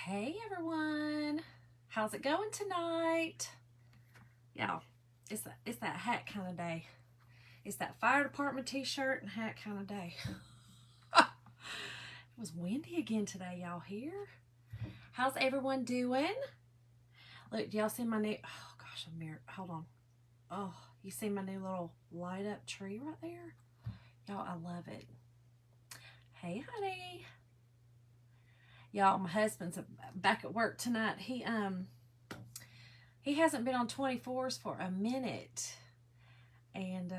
Hey everyone, how's it going tonight? Y'all, it's that hat kind of day. It's that fire department t-shirt and hat kind of day. It was windy again today, y'all here. How's everyone doing? Look, do y'all see my new, oh gosh, a mirror, hold on. Oh, you see my new little light up tree right there? Y'all, I love it. Hey honey. Y'all, my husband's back at work tonight. He hasn't been on 24s for a minute. And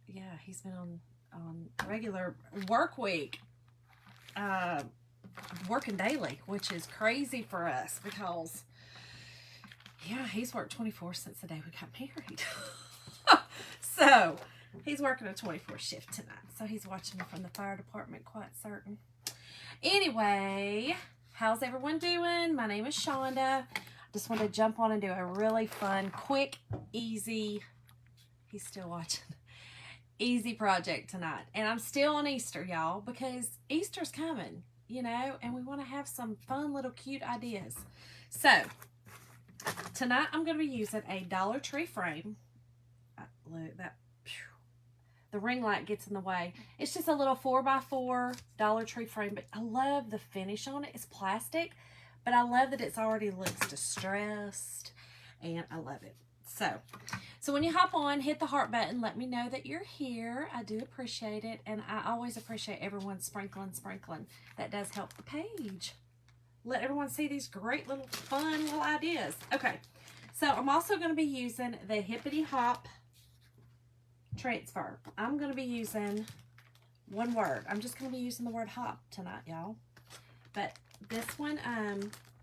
yeah, he's been on regular work week. Working daily, which is crazy for us because yeah, he's worked 24 since the day we got married. So he's working a 24 shift tonight. So he's watching me from the fire department, quite certain. Anyway, how's everyone doing? My name is Shonda. Just want to jump on and do a really fun, quick, easy, he's still watching, easy project tonight. And I'm still on Easter, y'all, because Easter's coming, you know, and we want to have some fun little cute ideas. So, tonight I'm going to be using a Dollar Tree frame. Look, that the ring light gets in the way. It's just a little 4x4 Dollar Tree frame, but I love the finish on it. It's plastic, but I love that it's already looks distressed, and I love it. So when you hop on, hit the heart button. Let me know that you're here. I do appreciate it, and I always appreciate everyone sprinkling. That does help the page. Let everyone see these great little fun little ideas. Okay, so I'm also going to be using the Hippity Hop transfer. I'm going to be using one word. I'm just going to be using the word hop tonight, y'all. But this one,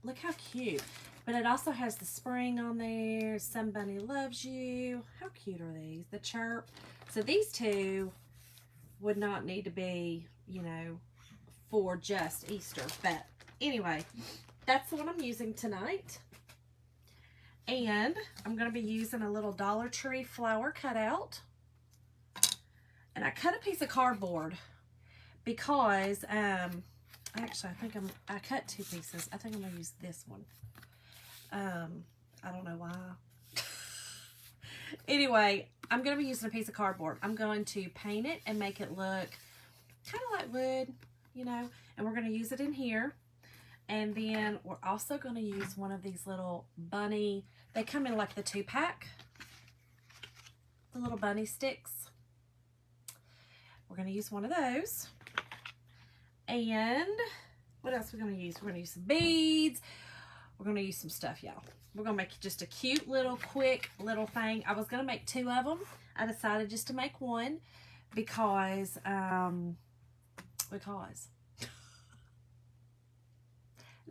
look how cute. But it also has the spring on there. Somebody loves you. How cute are these? The chirp. So these two would not need to be, you know, for just Easter. But anyway, that's the one I'm using tonight. And I'm going to be using a little Dollar Tree flower cutout. And I cut a piece of cardboard because, actually, I cut two pieces. I think I'm going to use this one. I don't know why. Anyway, I'm going to be using a piece of cardboard. I'm going to paint it and make it look kind of like wood, you know, and we're going to use it in here. And then we're also going to use one of these little bunny, they come in like the 2-pack, the little bunny sticks. We're going to use one of those. And what else are we going to use? We're going to use some beads. We're going to use some stuff, y'all. We're going to make just a cute little quick little thing. I was going to make two of them. I decided just to make one because no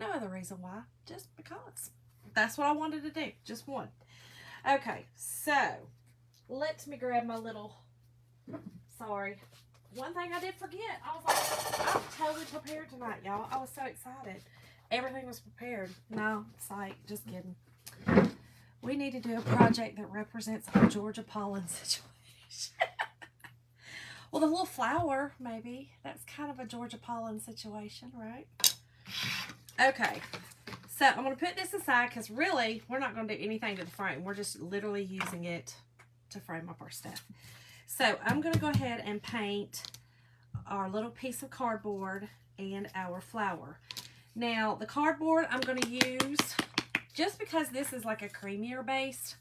other reason why, just because. That's what I wanted to do, just one. Okay, so let me grab my little, sorry. One thing I did forget, I was like, I'm totally prepared tonight, y'all. I was so excited. Everything was prepared. No, it's like, just kidding. We need to do a project that represents our Georgia pollen situation. Well, the little flower, maybe. That's kind of a Georgia pollen situation, right? Okay. So, I'm going to put this aside because really, we're not going to do anything to the frame. We're just literally using it to frame up our stuff. So, I'm going to go ahead and paint our little piece of cardboard and our flower. Now, the cardboard I'm going to use, just because this is like a creamier base,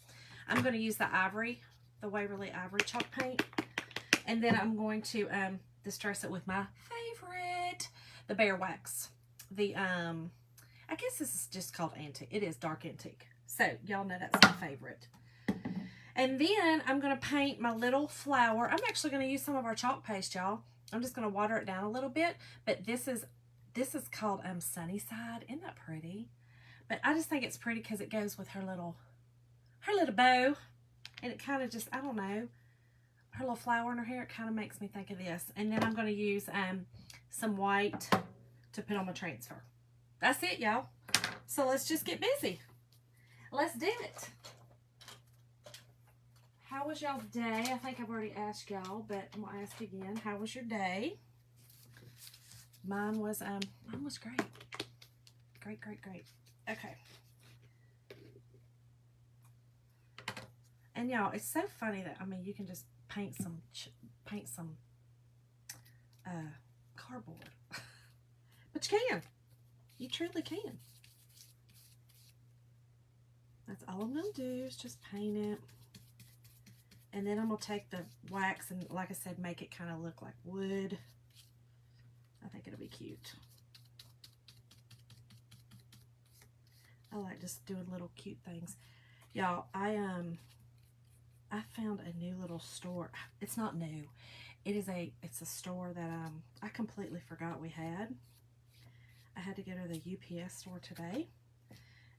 I'm going to use the ivory, the Waverly Ivory chalk paint. And then I'm going to distress it with my favorite, the Bear Wax. The, I guess this is just called antique. It is dark antique. So, y'all know that's my favorite. And then I'm going to paint my little flower. I'm actually going to use some of our chalk paste, y'all. I'm just going to water it down a little bit. But this is called Sunnyside. Isn't that pretty? But I just think it's pretty because it goes with her little bow. And it kind of just, I don't know, her little flower in her hair, it kind of makes me think of this. And then I'm going to use some white to put on my transfer. That's it, y'all. So let's just get busy. Let's do it. How was y'all's day? I think I've already asked y'all, but I'm going to ask again. How was your day? Mine was great. Great, great, great. Okay. And y'all, it's so funny that, I mean, you can just paint some cardboard. But you can. You truly can. That's all I'm going to do is just paint it. And then I'm going to take the wax and, like I said, make it kind of look like wood. I think it'll be cute. I like just doing little cute things. Y'all, I found a new little store. It's not new. It's a store that I completely forgot we had. I had to go to the UPS store today.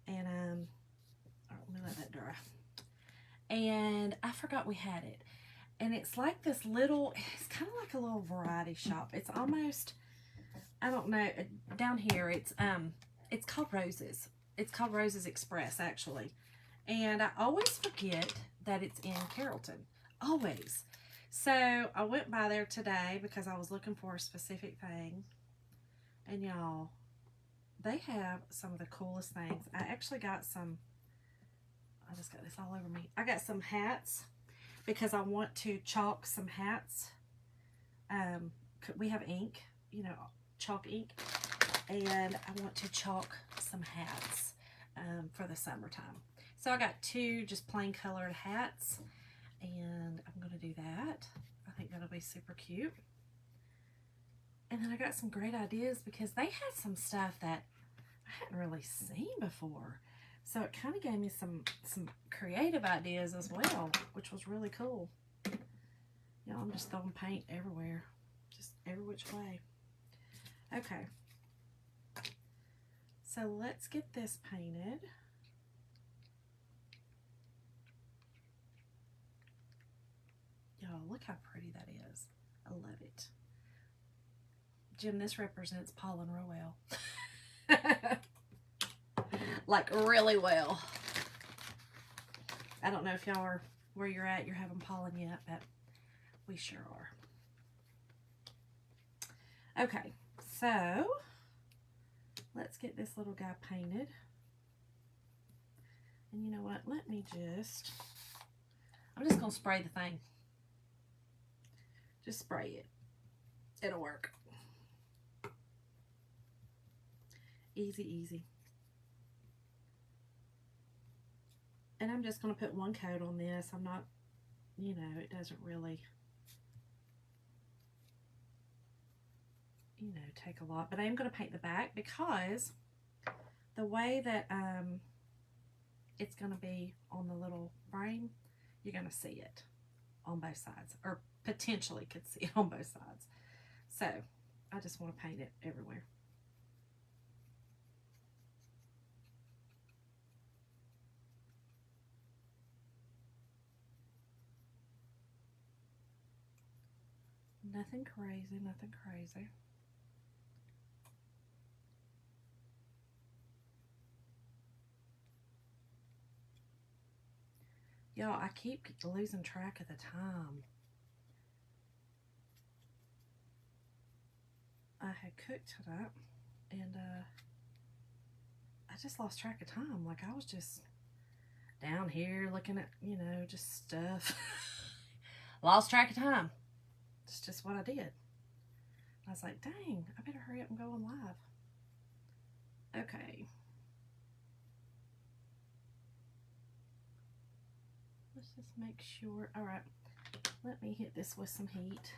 And let me let that dry. And I forgot we had it. And it's like this little, it's kind of like a little variety shop. It's almost, I don't know, down here it's called Roses. It's called Roses Express, actually. And I always forget that it's in Carrollton. Always. So I went by there today because I was looking for a specific thing. And y'all, they have some of the coolest things. I actually got some, I just got this all over me. I got some hats because I want to chalk some hats. We have ink, you know, chalk ink. And I want to chalk some hats for the summertime. So I got 2 just plain colored hats. And I'm going to do that. I think that'll be super cute. And then I got some great ideas because they had some stuff that I hadn't really seen before. So it kind of gave me some creative ideas as well, which was really cool. You know, I'm just throwing paint everywhere. Just every which way. Okay. So let's get this painted. Y'all, look how pretty that is. I love it. Jim, this represents pollen real well. Like, really well. I don't know if y'all are where you're at, you're having pollen yet, but we sure are. Okay, so let's get this little guy painted. And you know what? I'm just going to spray the thing. Just spray it. It'll work. Easy, easy. And I'm just going to put one coat on this. I'm not, you know, it doesn't really, you know, take a lot. But I am going to paint the back because the way that it's going to be on the little frame, you're going to see it on both sides. Or potentially could see it on both sides. So I just want to paint it everywhere. Nothing crazy, nothing crazy. Y'all, I keep losing track of the time. I had cooked it up and I just lost track of time. Like I was just down here looking at, you know, just stuff. Lost track of time. It's just what I did. I was like, dang, I better hurry up and go on live. Okay. Let's just make sure. All right. Let me hit this with some heat.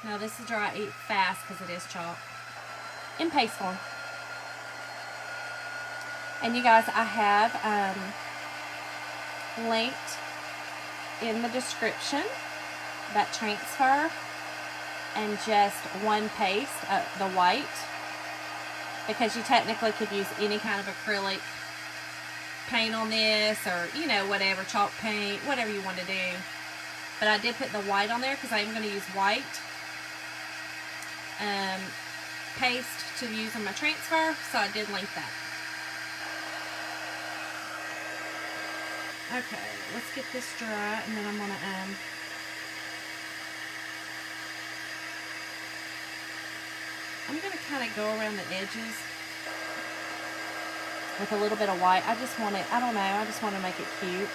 Now this is dry fast because it is chalk. In paste form. And you guys, I have linked in the description that transfer and just one paste, the white, because you technically could use any kind of acrylic paint on this, or you know, whatever, chalk paint, whatever you want to do. But I did put the white on there because I'm going to use white paste to use in my transfer, so I did link that. Okay, let's get this dry, and then I'm gonna kind of go around the edges with a little bit of white. I just want it, I don't know, I just want to make it cute.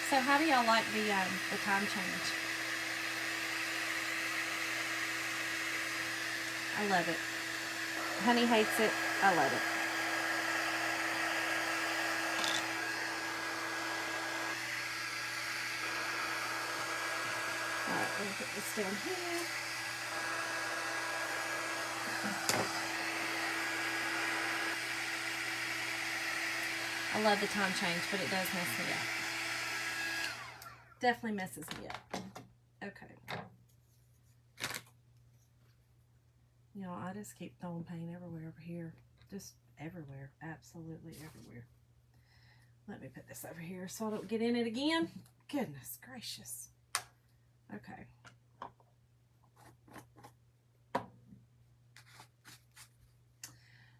So how do y'all like the time change? I love it. Honey hates it. I love it. All right, we'll put this down here. I love the time change, but it does mess me up. Definitely messes me up. Okay. You know, I just keep throwing paint everywhere over here. Just everywhere. Absolutely everywhere. Let me put this over here so I don't get in it again. Goodness gracious. Okay.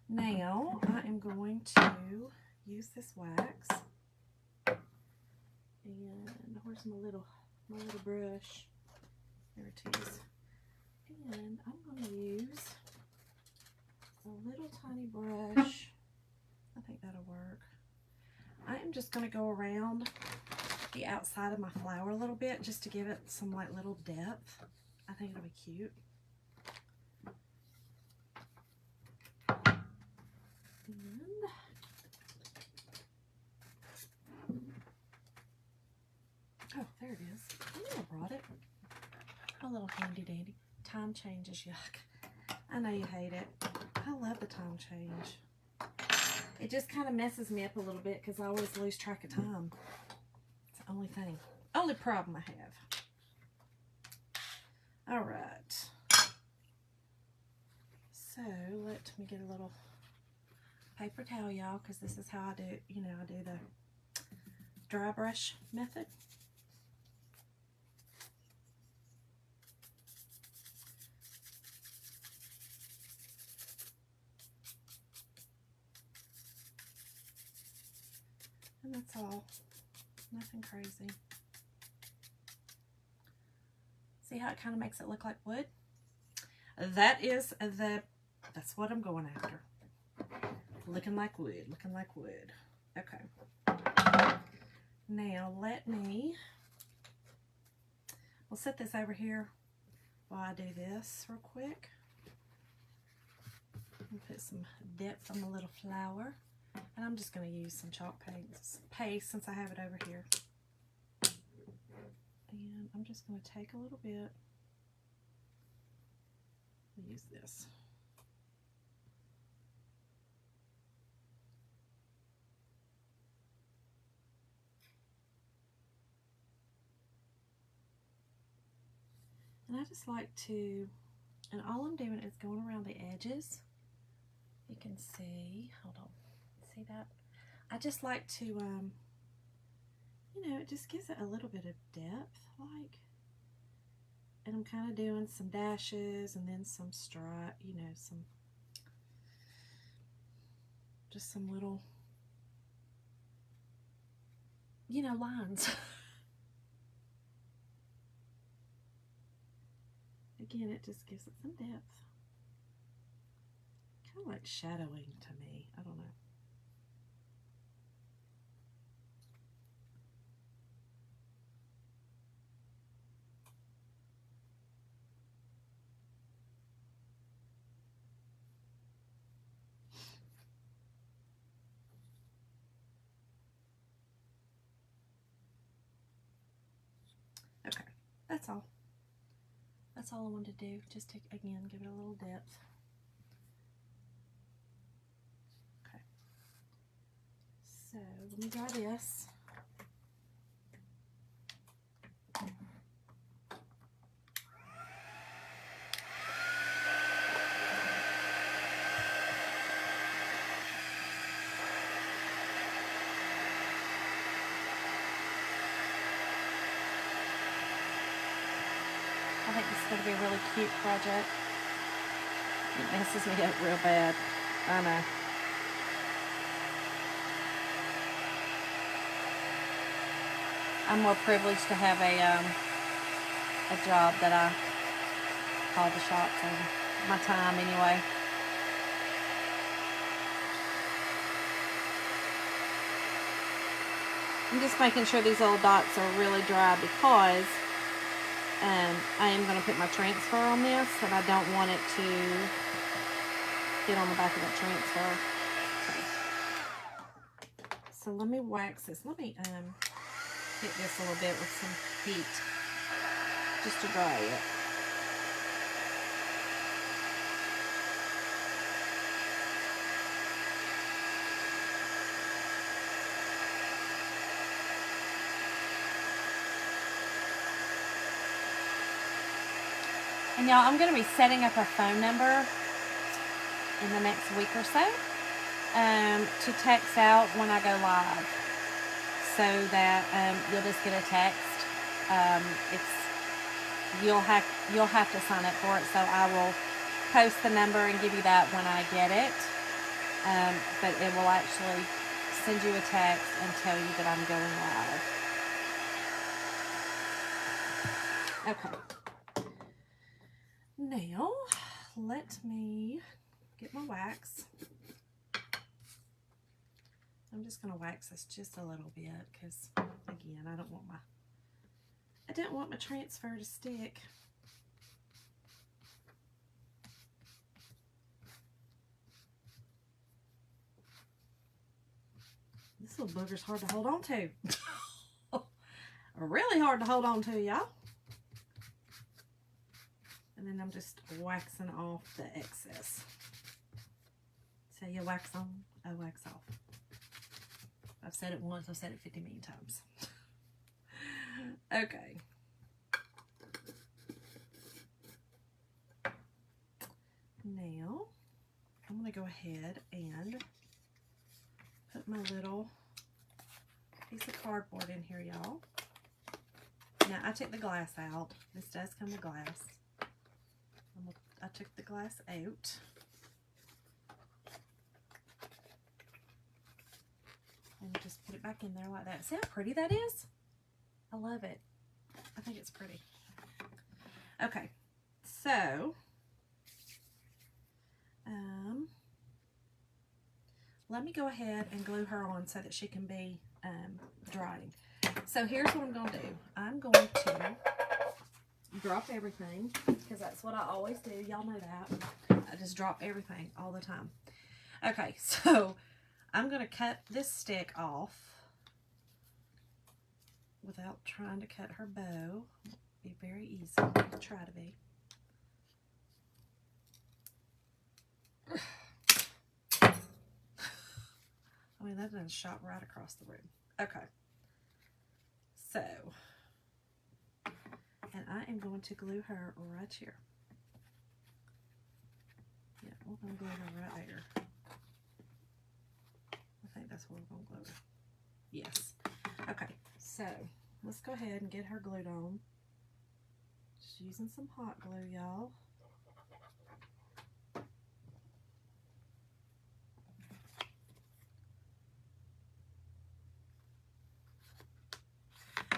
Now, I am going to use this wax. And where's my little brush? There it is. And I'm going to use a little tiny brush. I think that'll work. I am just going to go around the outside of my flower a little bit just to give it some like little depth. I think it'll be cute. And oh, there it is. I knew I brought it. A little handy dandy. Time change is yuck. I know you hate it. I love the time change. It just kind of messes me up a little bit because I always lose track of time. It's the only thing. Only problem I have. All right. So let me get a little paper towel, y'all, because this is how I do, you know, I do the dry brush method. And that's all. Nothing crazy. See how it kind of makes it look like wood? That's what I'm going after. Looking like wood, looking like wood. Okay. Now we'll set this over here while I do this real quick. And put some depth on the little flower. And I'm just going to use some chalk paste since I have it over here. And I'm just going to take a little bit. Use this. And I just like to, and all I'm doing is going around the edges. You can see, hold on, see that? I just like to, you know, it just gives it a little bit of depth, like, and I'm kind of doing some dashes and then some stripe, you know, just some little, you know, lines. Again, it just gives it some depth. Kind of like shadowing to me. I don't know. Okay, that's all. That's all I wanted to do. Just to, again, give it a little depth. Okay. So, let me dry this. think this is going to be a really cute project. It messes me up real bad. I know. I'm more privileged to have a job that I call the shots on my time anyway. I'm just making sure these little dots are really dry because I am going to put my transfer on this, and I don't want it to get on the back of the transfer. Okay. So let me wax this. Let me hit this a little bit with some heat just to dry it. And y'all, I'm going to be setting up a phone number in the next week or so to text out when I go live, so that you'll just get a text. You'll have to sign up for it, so I will post the number and give you that when I get it. But it will actually send you a text and tell you that I'm going live. Okay. Now, let me get my wax. I'm just going to wax this just a little bit because, again, I don't want my transfer to stick. This little booger's hard to hold on to. Really hard to hold on to, y'all. And then I'm just waxing off the excess. So you wax on, I wax off. I've said it once, I've said it 50 million times. Okay. Now, I'm going to go ahead and put my little piece of cardboard in here, y'all. Now, I took the glass out. This does come with glass. I took the glass out. And just put it back in there like that. See how pretty that is? I love it. I think it's pretty. Okay, so let me go ahead and glue her on so that she can be drying. So here's what I'm going to do. I'm going to drop everything because that's what I always do. Y'all know that. I just drop everything all the time. Okay, so I'm going to cut this stick off without trying to cut her bow. It'll be very easy. I'll try to be. I mean, that done shot right across the room. Okay. So, and I am going to glue her right here. Yeah, we're going to glue her right there. I think that's where we're going to glue her. Yes. Okay, so let's go ahead and get her glued on. Just using some hot glue, y'all.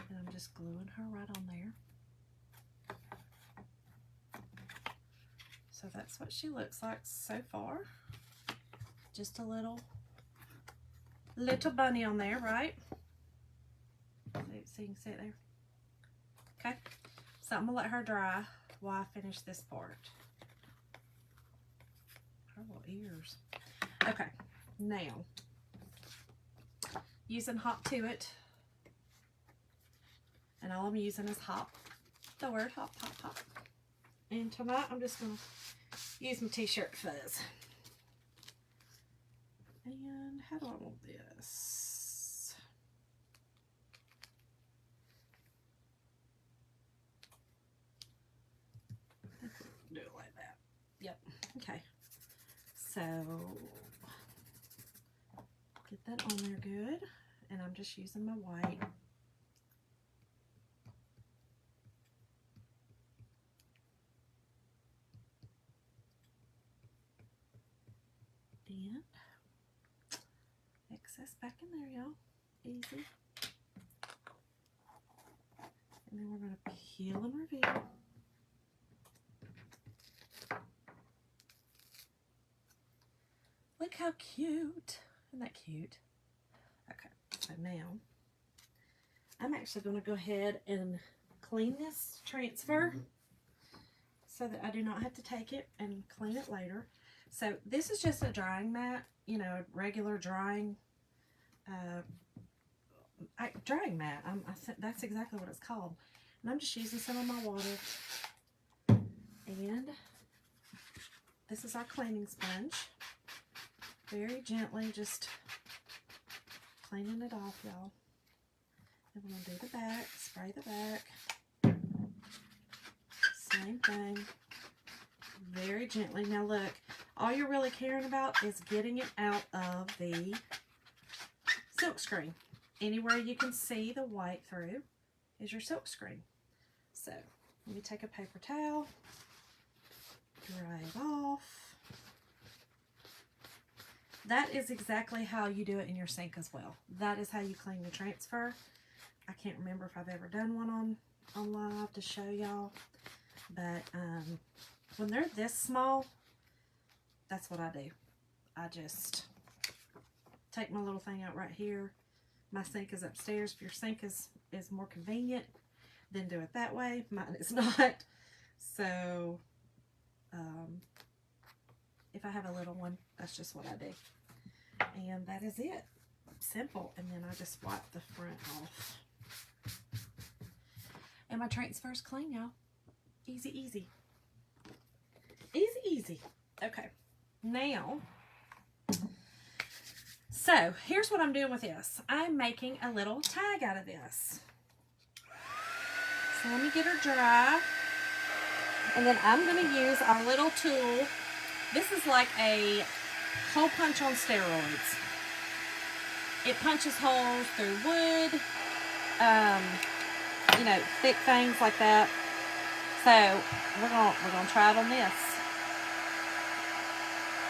And I'm just gluing her right on there. So that's what she looks like so far. Just a little bunny on there, right? So you can see it there. Okay, so I'm gonna let her dry while I finish this part. Her little ears. Okay, now using Hop to It, and all I'm using is hop. The word hop, hop, hop. And tonight I'm just gonna use my t-shirt fuzz. And how do I want this? Do it like that. Yep. Okay. So get that on there good. And I'm just using my white. excess back in there, y'all. Easy. And then we're going to peel and reveal. Look how cute. Isn't that cute? Okay, so now I'm actually going to go ahead and clean this transfer so that I do not have to take it and clean it later. So this is just a drying mat, you know, regular drying drying mat. That's exactly what it's called. And I'm just using some of my water. And this is our cleaning sponge. Very gently, just cleaning it off, y'all. And we're going to do the back, spray the back. Same thing. Very gently. Now look, all you're really caring about is getting it out of the silk screen. Anywhere you can see the white through is your silk screen. So, let me take a paper towel, dry it off. That is exactly how you do it in your sink as well. That is how you clean the transfer. I can't remember if I've ever done one on live to show y'all. But when they're this small, that's what I do. I just take my little thing out right here. My sink is upstairs. If your sink is more convenient, then do it that way. Mine is not. So if I have a little one, that's just what I do. And that is it. Simple. And then I just wipe the front off. And my transfer's clean, y'all. Easy, easy. Easy, easy. Okay. Now, so here's what I'm doing with this. I'm making a little tag out of this. So let me get her dry. And then I'm going to use our little tool. This is like a hole punch on steroids. It punches holes through wood, you know, thick things like that. So we're gonna try it on this.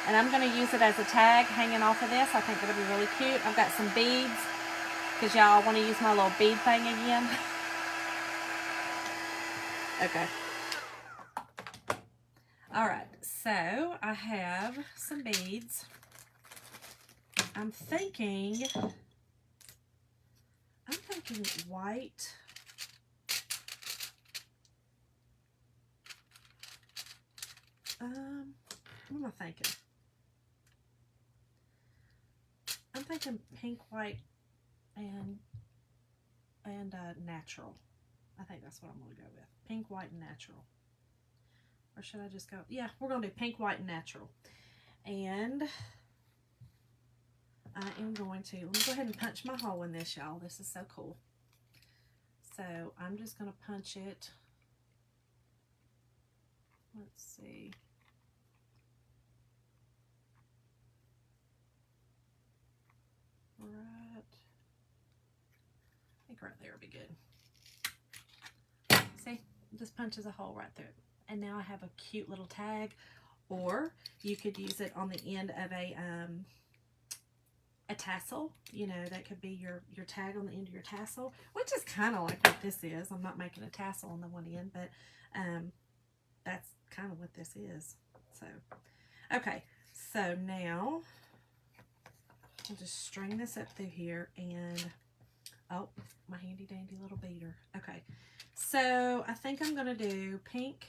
And I'm gonna use it as a tag hanging off of this. I think it'll be really cute. I've got some beads because y'all want to use my little bead thing again. Okay. All right. So I have some beads. I'm thinking white. What am I thinking? I'm thinking pink, white, and natural. I think that's what I'm going to go with. Pink, white, and natural. Or should I just go? Yeah, we're going to do pink, white, and natural. And I am going to, let me go ahead and punch my hole in this, y'all. This is so cool. So I'm just going to punch it. Let's see. Right. I think right there would be good. See, it just punches a hole right through it. And now I have a cute little tag. Or you could use it on the end of a tassel. You know, that could be your tag on the end of your tassel, which is kind of like what this is. I'm not making a tassel on the one end, but that's kind of what this is. So, okay. So now I'll just string this up through here and, oh, my handy dandy little beader. Okay. So I think I'm going to do pink.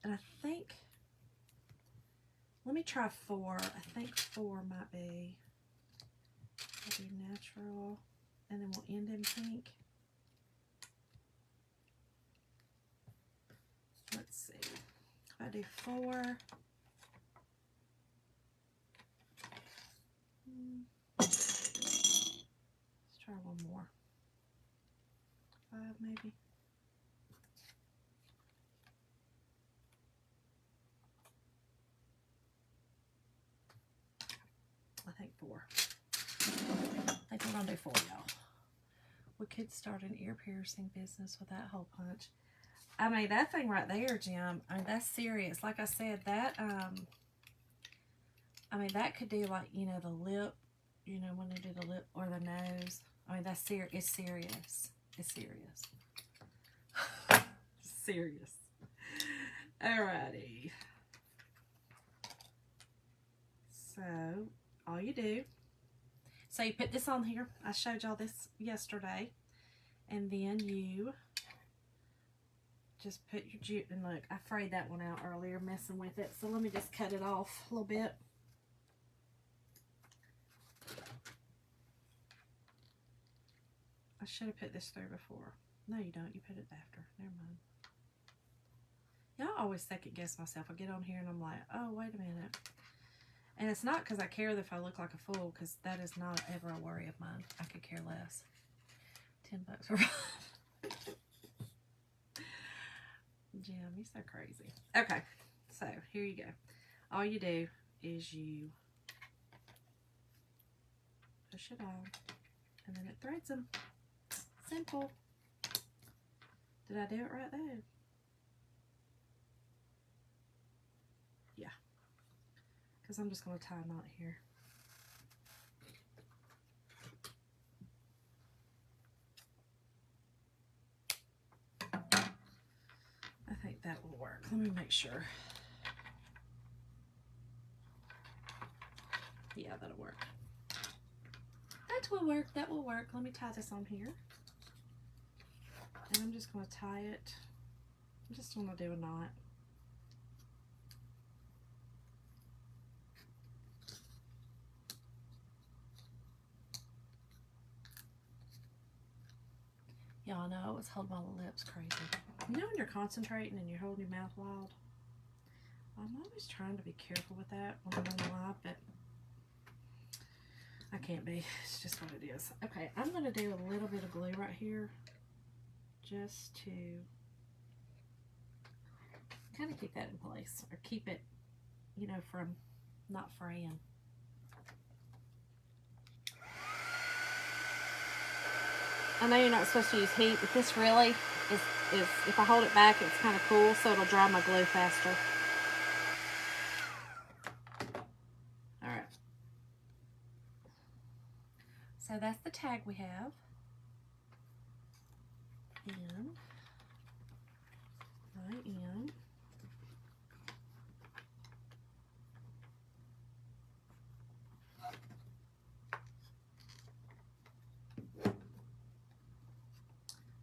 And I think, let me try 4. I think 4 might be, I'll do natural, and then we'll end in pink. Let's see, if I do 4, let's try one more, 5 maybe. I think 4. I think we're going to do 4, y'all. We could start an ear piercing business with that hole punch. I mean, that thing right there, Jim, I mean, that's serious. Like I said, that I mean, that could do like, you know, the lip, you know, when they do the lip or the nose. I mean, that's serious. It's serious. It's serious. Serious. Alrighty. So, all you do, so you put this on here. I showed y'all this yesterday. And then you just put your jute, and look, I frayed that one out earlier messing with it. So let me just cut it off a little bit. I should have put this through before. No, you don't. You put it after. Never mind. Y'all always second guess myself. I get on here and I'm like, oh, wait a minute. And it's not because I care if I look like a fool, because that is not ever a worry of mine. I could care less. $10 for Jim, you're so crazy. Okay, so here you go. All you do is you push it on, and then it threads them. Simple. Did I do it right though? Yeah. Because I'm just going to tie a knot here. I think that will work. Let me make sure. Yeah, that'll work. That will work. That will work. Let me tie this on here. And I'm just going to tie it. I just want to do a knot. Y'all know it's holding my lips crazy. You know when you're concentrating and you're holding your mouth wild? I'm always trying to be careful with that when I'm on live, but I can't be. It's just what it is. Okay, I'm going to do a little bit of glue right here just to kind of keep that in place, or keep it, you know, from not fraying. I know you're not supposed to use heat, but this really is if I hold it back, it's kind of cool, so it'll dry my glue faster. All right. So that's the tag we have. And I am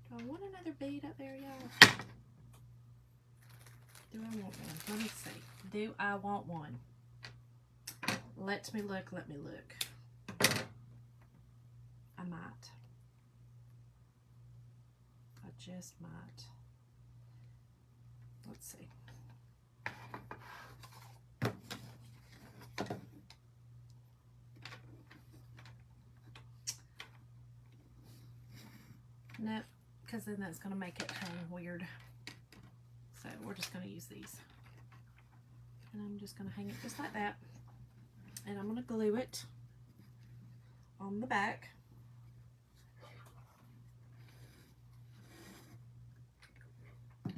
do I want another bead up there, y'all? Do I want one? Let me see. Do I want one? Let me look. Let me look. I might. I just might. Let's see. Nope, because then that's going to make it hang weird. So we're just going to use these. And I'm just going to hang it just like that. And I'm going to glue it on the back.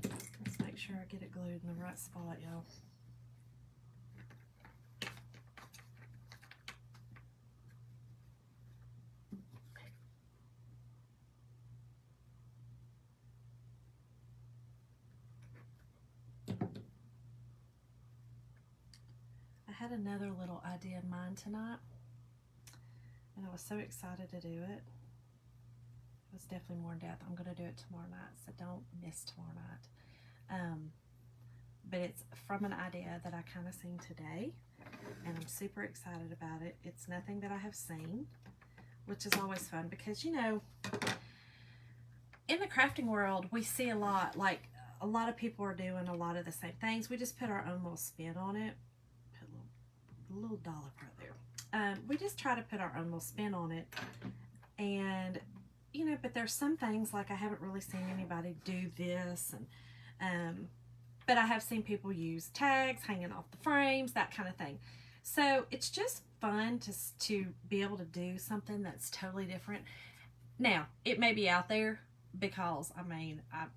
Let's make sure I get it glued in the right spot, y'all. I had another little idea in mind tonight, and I was so excited to do it. It was definitely more in depth. I'm going to do it tomorrow night, so don't miss tomorrow night. But it's from an idea that I kind of seen today, and I'm super excited about it. It's nothing that I have seen, which is always fun because, you know, in the crafting world, we see a lot, like a lot of people are doing a lot of the same things. We just put our own little spin on it. Put a little dollop right there. We just try to put our own little spin on it. And, you know, but there's some things like I haven't really seen anybody do this. And but I have seen people use tags hanging off the frames, that kind of thing. So it's just fun to be able to do something that's totally different. Now, it may be out there because, I mean, I'm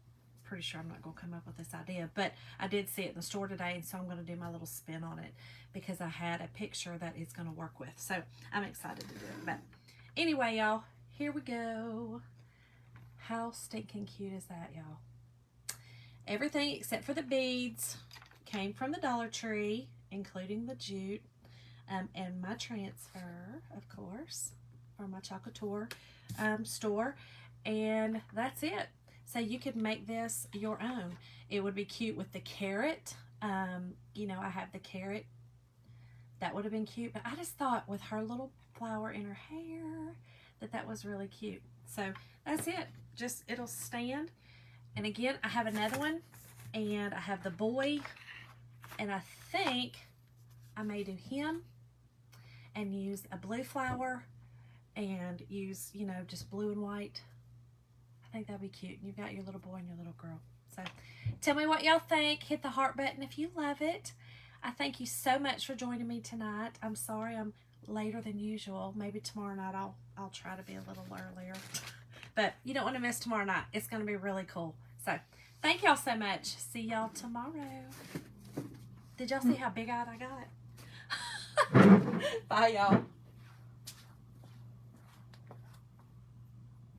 pretty sure I'm not going to come up with this idea, but I did see it in the store today, and so I'm going to do my little spin on it because I had a picture that it's going to work with. So I'm excited to do it. But anyway, y'all, here we go. How stinking cute is that, y'all? Everything except for the beads came from the Dollar Tree, including the jute, and my transfer, of course, from my Chocolate store. And that's it. So you could make this your own. It would be cute with the carrot. You know, I have the carrot. That would have been cute. But I just thought with her little flower in her hair that was really cute. So that's it. Just, it'll stand. And again, I have another one. And I have the boy. And I think I may do him and use a blue flower and use, you know, just blue and white. I think that'd be cute. You've got your little boy and your little girl. So tell me what y'all think. Hit the heart button if you love it. I thank you so much for joining me tonight. I'm sorry I'm later than usual. Maybe tomorrow night I'll try to be a little earlier. But you don't want to miss tomorrow night. It's going to be really cool. So thank y'all so much. See y'all tomorrow. Did y'all see how big-eyed I got? Bye, y'all.